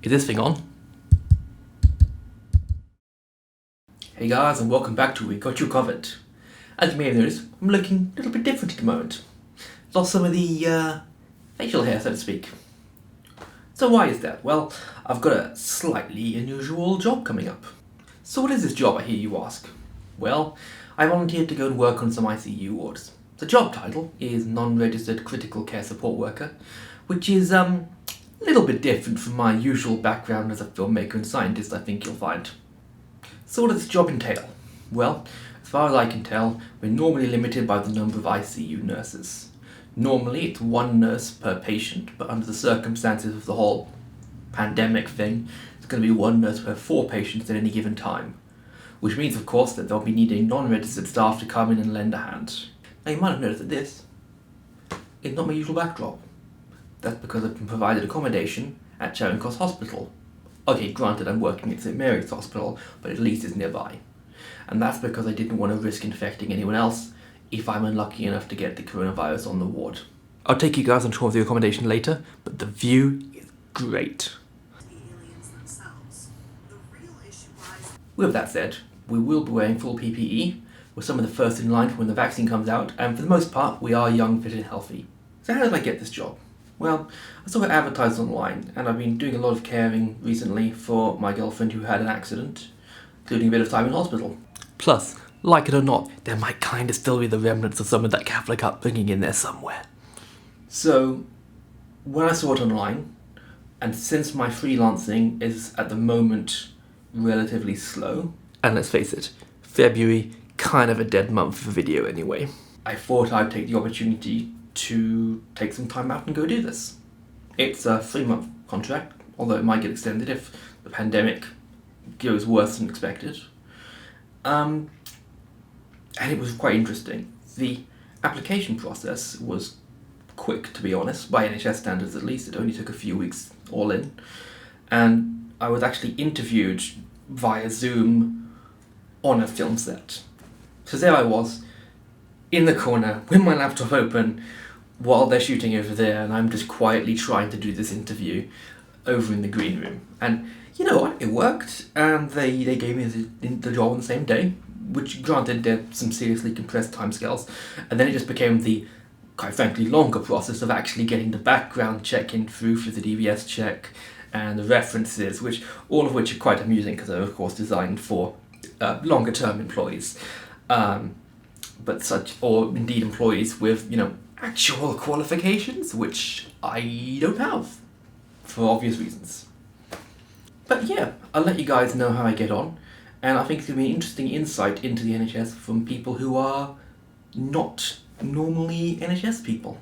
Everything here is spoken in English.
Is this thing on? Hey guys, and welcome back to We Got You Covered. As you may have noticed, I'm looking a little bit different at the moment. Lost some of the facial hair, so to speak. So why is that? Well, I've got a slightly unusual job coming up. So what is this job, I hear you ask? Well, I volunteered to go and work on some ICU wards. The job title is Non-Registered Critical Care Support Worker, which is a little bit different from my usual background as a filmmaker and scientist, I think you'll find. So what does this job entail? Well, as far as I can tell, we're normally limited by the number of ICU nurses. Normally it's one nurse per patient, but under the circumstances of the whole pandemic thing, it's going to be one nurse per 4 patients at any given time. Which means, of course, that they'll be needing non-registered staff to come in and lend a hand. Now you might have noticed that this is not my usual backdrop. That's because I've been provided accommodation at Charing Cross Hospital. Okay, granted I'm working at St Mary's Hospital, but at least it's nearby. And that's because I didn't want to risk infecting anyone else if I'm unlucky enough to get the coronavirus on the ward. I'll take you guys on tour of the accommodation later, but the view is great. With that said, we will be wearing full PPE. We're some of the first in line for when the vaccine comes out, and for the most part, we are young, fit and healthy. So how did I get this job? Well, I saw it advertised online, and I've been doing a lot of caring recently for my girlfriend who had an accident, including a bit of time in hospital. Plus, like it or not, there might kind of still be the remnants of some of that Catholic upbringing in there somewhere. So, when I saw it online, and since my freelancing is at the moment relatively slow, and let's face it, February, kind of a dead month for video anyway, I thought I'd take the opportunity to take some time out and go do this. It's a 3-month contract, although it might get extended if the pandemic goes worse than expected. And it was quite interesting. The application process was quick, to be honest, by NHS standards at least. It only took a few weeks all in. And I was actually interviewed via Zoom on a film set. So there I was, in the corner, with my laptop open, while they're shooting over there, and I'm just quietly trying to do this interview over in the green room. And you know what? It worked, and they gave me the job on the same day, which granted there's some seriously compressed timescales, and then it just became the, quite frankly, longer process of actually getting the background check in through for the DBS check, and the references, all of which are quite amusing because they're of course designed for longer term employees, or indeed employees with, actual qualifications, which I don't have, for obvious reasons. But yeah, I'll let you guys know how I get on, and I think it's going to be an interesting insight into the NHS from people who are not normally NHS people.